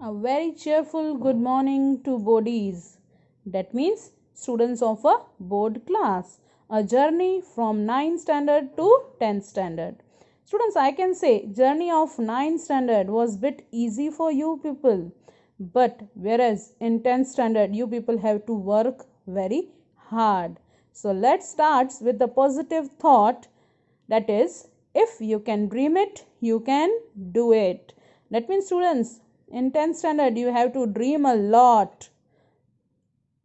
A very cheerful good morning to boardies. That means students of a board class. A journey from 9th standard to 10th standard. Students, I can say journey of 9th standard was bit easy for you people. But whereas in 10th standard you people have to work very hard. So let's start with the positive thought, that is, if you can dream it, you can do it. That means students, in 10th standard you have to dream a lot.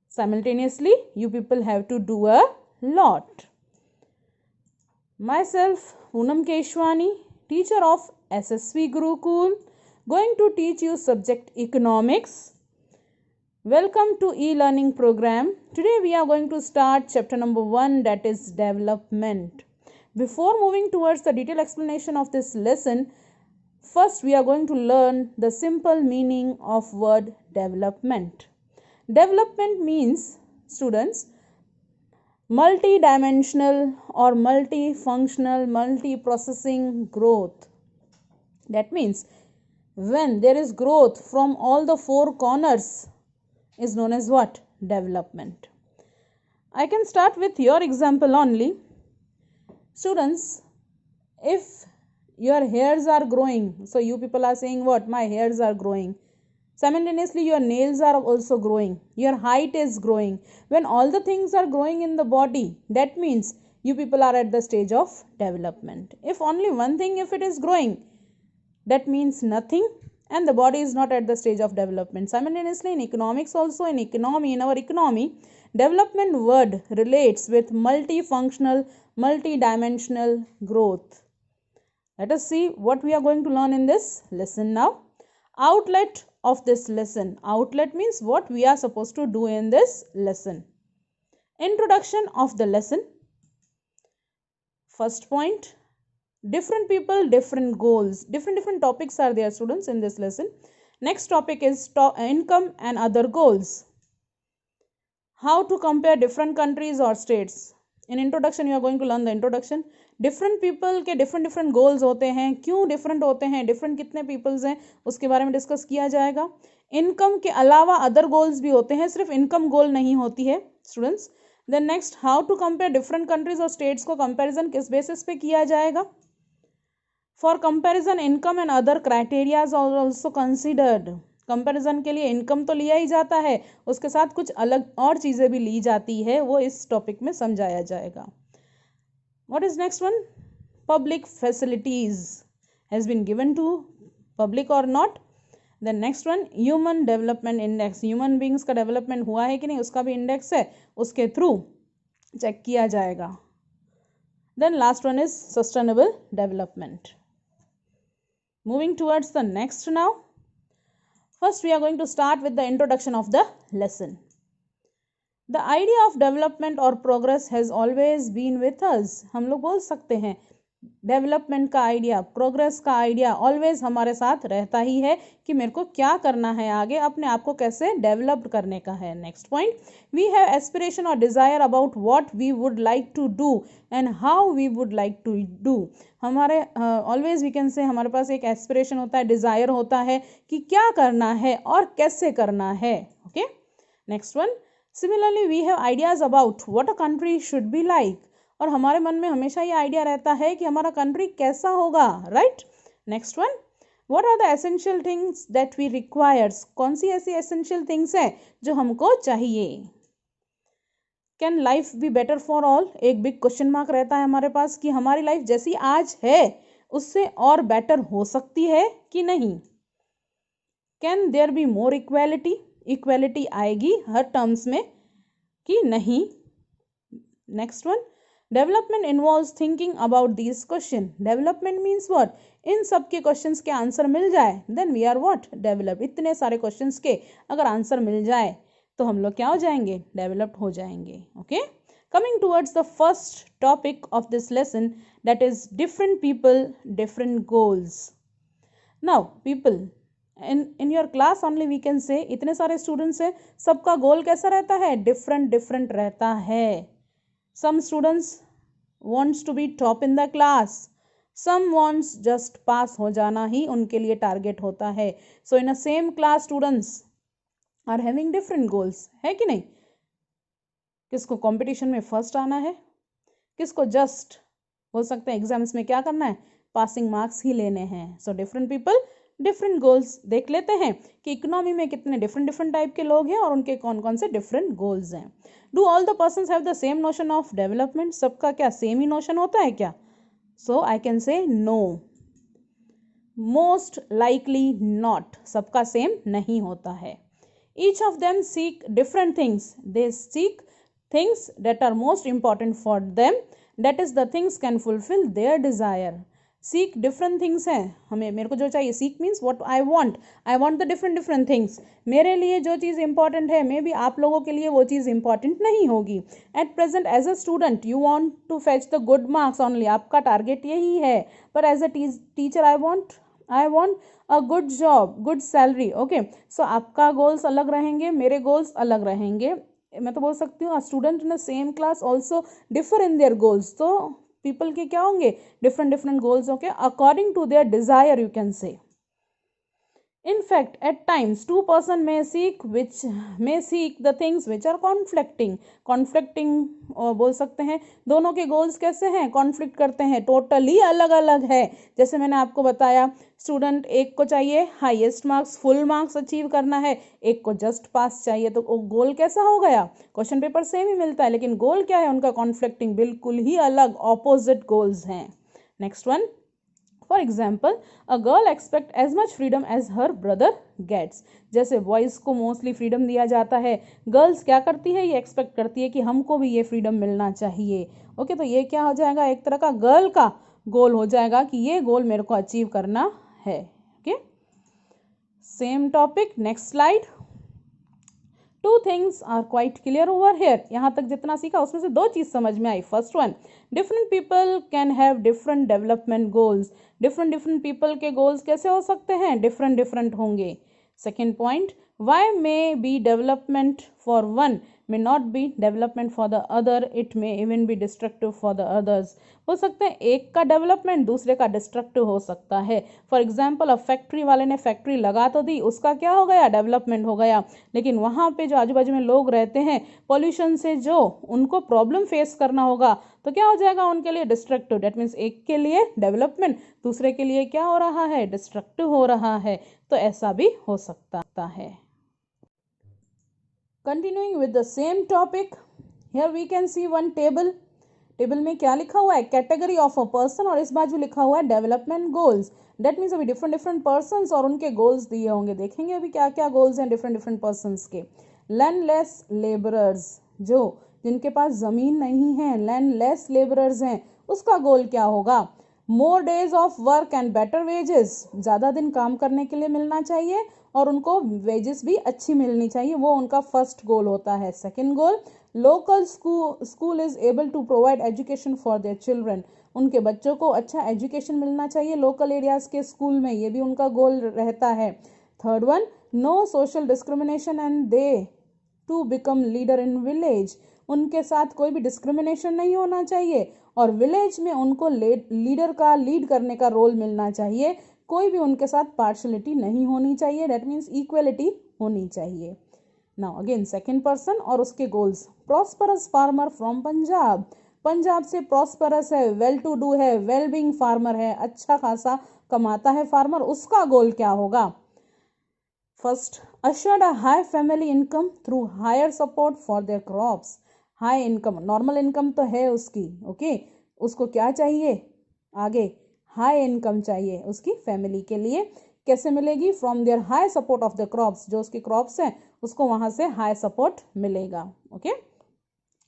Simultaneously you people have to do a lot. Myself, Poonam Keshwani, teacher of SSV Gurukul, going to teach you subject economics. Welcome to e-learning program. Today we are going to start chapter number 1, that is development. Before moving towards the detailed explanation of this lesson, first we are going to learn the simple meaning of word development. Development means, students, multi-dimensional or multifunctional, multi-processing growth. That means when there is growth from all the four corners is known as what? Development. I can start with your example only. Students, if your hairs are growing, so you people are saying what? My hairs are growing. Simultaneously your nails are also growing, your height is growing. When all the things are growing in the body, that means you people are at the stage of development. If only one thing, if it is growing, that means nothing, and the body is not at the stage of development. Simultaneously in economics also, in our economy, development word relates with multifunctional, multidimensional growth. Let us see what we are going to learn in this lesson now. Outlet of this lesson. Outlet means what we are supposed to do in this lesson. Introduction of the lesson. First point, different people, different goals. Different topics are there, students, in this lesson. Next topic is income and other goals. How to compare different countries or states. In introduction you are going to learn the introduction. Different people के different different goals होते हैं, क्यों different होते हैं, different कितने peoples हैं, उसके बारे में डिस्कस किया जाएगा. इनकम के अलावा अदर गोल्स भी होते हैं, सिर्फ इनकम गोल नहीं होती है students. Then next, how to compare different countries और स्टेट्स को कंपैरिजन किस बेसिस पे किया जाएगा. For comparison income and other criterias are also considered. Comparison के लिए इनकम तो लिया ही जाता है, उसके साथ कुछ अलग और चीज़ें भी ली जाती है, वो इस टॉपिक में समझाया जाएगा. What is next one? Public facilities has been given to public or not. The next one, human development index. Human beings का development हुआ है कि नहीं, उसका भी index है, उसके through check किया जाएगा. Then last one is sustainable development. Moving towards the next now. First we are going to start with the introduction of the lesson. The idea of development or progress has always been with us. हम लोग बोल सकते हैं development का idea, progress का idea always हमारे साथ रहता ही है कि मेरे को क्या करना है आगे, अपने आप को कैसे डेवलप करने का है. Next point, we have aspiration और desire about what we would like to do and how we would like to do. हमारे ऑलवेज वी कैन से हमारे पास एक एस्पिरेशन होता है, डिजायर होता है कि क्या करना है और कैसे करना है. Okay, next one, similarly we have ideas about what a country should be like. और हमारे मन में हमेशा ये आइडिया रहता है कि हमारा कंट्री कैसा होगा, right. Next one, what are the essential things that we requires. कौन सी ऐसी एसेंशियल थिंग्स हैं जो हमको चाहिए. Can life be better for all. एक बिग क्वेश्चन मार्क रहता है हमारे पास कि हमारी लाइफ जैसी आज है उससे और बेटर हो सकती है कि नहीं. Can there be more equality. Equality आएगी हर टर्म्स में कि नहीं. Next one, development involves thinking about this question. Development means what, इन सब के क्वेश्चंस के आंसर मिल जाए then we are what, develop. इतने सारे क्वेश्चंस के अगर आंसर मिल जाए तो हम लोग क्या हो जाएंगे, डेवलप्ड हो जाएंगे. Okay, coming towards the first topic of this lesson, that is different people, different goals. Now people in your class only we can say, इतने सारे स्टूडेंट्स हैं, सबका गोल कैसा रहता है, डिफरेंट डिफरेंट रहता है. Some students wants to be top in the class, some wants just pass हो जाना ही उनके लिए टारगेट होता है. So in a same class students are having different goals, है कि नहीं. किसको कंपटीशन में फर्स्ट आना है, किसको जस्ट हो सकता है एग्जाम्स में क्या करना है, पासिंग मार्क्स ही लेने हैं. So different people different goals. देख लेते हैं कि इकोनॉमी में कितने डिफरेंट डिफरेंट टाइप के लोग हैं और उनके कौन कौन से डिफरेंट गोल्स हैं. Do all the persons have the same notion of development. सबका क्या सेम ही नोशन होता है क्या. So I can say no. Most likely not. सबका सेम नहीं होता है. Each of them seek different things. They seek things that are most important for them, that is the things can fulfill their desire. seek different things है हमें, मेरे को जो चाहिए. seek means what I want the different things. मेरे लिए जो चीज़ important है मे बी आप लोगों के लिए वो चीज़ important नहीं होगी. at present as a student you want to fetch the good marks only. आपका टारगेट यही है. पर as a teacher I want a good job, good salary. okay, so आपका गोल्स अलग रहेंगे, मेरे गोल्स अलग रहेंगे. मैं तो बोल सकती हूँ student in same class also differ in their goals. तो पीपल के क्या होंगे, डिफरेंट डिफरेंट गोल्स होंगे according to their desire you can say. In fact, at times, two person may seek the things which are conflicting. Conflicting बोल सकते हैं. दोनों के गोल्स कैसे हैं, कॉन्फ्लिक्ट करते हैं, टोटली अलग अलग है. जैसे मैंने आपको बताया, स्टूडेंट एक को चाहिए highest marks, full marks achieve करना है, एक को जस्ट पास चाहिए. तो गोल कैसा हो गया, क्वेश्चन पेपर सेम ही मिलता है लेकिन गोल क्या है उनका, कॉन्फ्लिक्टिंग, बिल्कुल ही अलग, ऑपोजिट गोल्स हैं. Next one. For example, a girl expects as much freedom as her brother gets. जैसे बॉयज़ को मोस्टली फ्रीडम दिया जाता है, गर्ल्स क्या करती है, ये एक्सपेक्ट करती है कि हमको भी ये फ्रीडम मिलना चाहिए. ओके, तो ये क्या हो जाएगा, एक तरह का गर्ल का गोल हो जाएगा कि ये गोल मेरे को अचीव करना है. Okay, same topic, next slide. Two things are quite clear over here. यहाँ तक जितना सीखा उसमें से दो चीज़ समझ में आई. First one, different people can have different development goals. Different different people के गोल्स कैसे हो सकते हैं, डिफरेंट डिफरेंट होंगे. Second point, why may be development for one may not be development for the other, it may even be destructive for the others. हो सकता है एक का डेवलपमेंट दूसरे का डिस्ट्रक्टिव हो सकता है. फॉर एग्जाम्पल, अब फैक्ट्री वाले ने फैक्ट्री लगा तो दी, उसका क्या हो गया, डेवलपमेंट हो गया, लेकिन वहाँ पे जो आजू बाजू में लोग रहते हैं, पॉल्यूशन से जो उनको प्रॉब्लम फेस करना होगा, तो क्या हो जाएगा उनके लिए, डिस्ट्रक्टिव. डेट मीन्स एक के लिए डेवलपमेंट, दूसरे के लिए क्या हो रहा है, डिस्ट्रक्टिव हो रहा है. तो ऐसा भी हो सकता है. Continuing with the same topic, here we can see one table. Table में क्या लिखा हुआ है, कैटेगरी ऑफ अ पर्सन, और इस बाजू लिखा हुआ है डेवलपमेंट गोल्स. डेट मीन्स अभी डिफरेंट डिफरेंट पर्सन्स और उनके गोल्स दिए होंगे. देखेंगे अभी क्या क्या गोल्स हैं डिफरेंट डिफरेंट पर्सन्स के. लैंडलेस लेबरर्स, जो जिनके पास ज़मीन नहीं है, लैंडलेस लेबरर्स हैं, उसका गोल क्या होगा, more days of work and better wages. ज़्यादा दिन काम करने के लिए मिलना चाहिए और उनको वेजेस भी अच्छी मिलनी चाहिए, वो उनका फर्स्ट गोल होता है. Second goal, local school is able to provide education for their children. उनके बच्चों को अच्छा एजुकेशन मिलना चाहिए लोकल एरियाज के स्कूल में, ये भी उनका गोल रहता है. Third one, no social discrimination and they to become leader in village. उनके साथ कोई भी डिस्क्रिमिनेशन नहीं होना चाहिए और विलेज में उनको लीडर का, लीड करने का रोल मिलना चाहिए. कोई भी उनके साथ पार्शलिटी नहीं होनी चाहिए. डेट मीन्स इक्वलिटी होनी चाहिए. नाउ अगेन सेकेंड पर्सन और उसके goals. Prosperous farmer from Punjab. Punjab से प्रॉस्परस है, वेल टू डू है, वेल बीइंग फार्मर है, अच्छा खासा कमाता है फार्मर, उसका गोल क्या होगा. First, assured a high family income through higher support for their crops. High income, normal income तो है उसकी, ओके, उसको क्या चाहिए आगे, हाई इनकम चाहिए उसकी फैमिली के लिए. कैसे मिलेगी, from their high support of the crops. जो उसकी क्रॉप्स हैं उसको वहाँ से हाई सपोर्ट मिलेगा. Okay,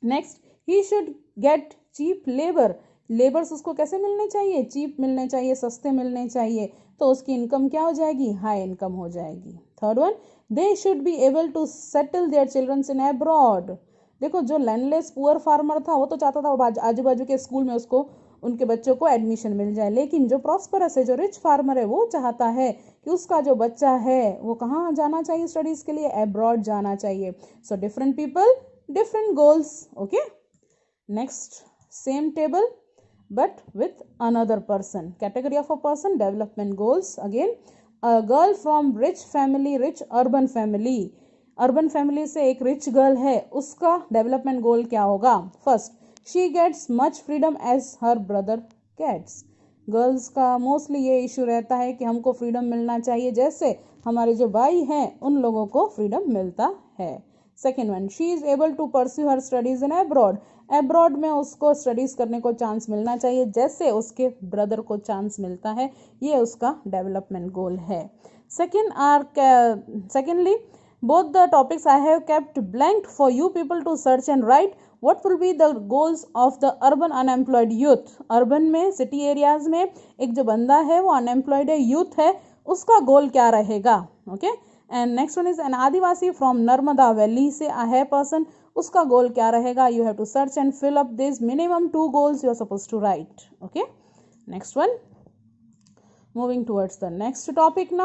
next, he should get cheap labour. Labours उसको कैसे मिलने चाहिए, चीप मिलने चाहिए, सस्ते मिलने चाहिए, तो उसकी इनकम क्या हो जाएगी, हाई इनकम हो जाएगी. Third one, they should be able to settle their childrens in abroad. देखो, जो लैंडलेस पुअर फार्मर था वो तो चाहता था आजू बाजू के स्कूल में उसको, उनके बच्चों को एडमिशन मिल जाए, लेकिन जो प्रॉस्परस है, जो रिच फार्मर है, वो चाहता है कि उसका जो बच्चा है वो कहाँ जाना चाहिए स्टडीज के लिए, अब्रॉड जाना चाहिए. So different people different goals. Okay, next same table. but with another person. Category of a person, development goals. Again, a girl from rich family, rich urban family, urban family से एक rich girl है, उसका development goal क्या होगा? First, she gets much freedom as her brother gets. Girls का mostly ये issue रहता है कि हमको फ्रीडम मिलना चाहिए जैसे हमारे जो भाई हैं उन लोगों को फ्रीडम मिलता है. Second one, she is able to pursue her studies in abroad. Abroad में उसको स्टडीज करने को चांस मिलना चाहिए जैसे उसके ब्रदर को चांस मिलता है. ये उसका डेवलपमेंट गोल है. Secondly, both the topics I have kept blank for you people to search and write. What will be the goals of the urban unemployed youth? Urban में, सिटी एरियाज में एक जो बंदा है वो अनएम्प्लॉयड है, youth है, उसका गोल क्या रहेगा? Okay. And next one is an Adivasi from Narmada valley से है पर्सन, उसका गोल क्या रहेगा? You have to search and fill up this minimum 2 goals you are supposed to write. Okay. Next one. Moving towards the next topic now.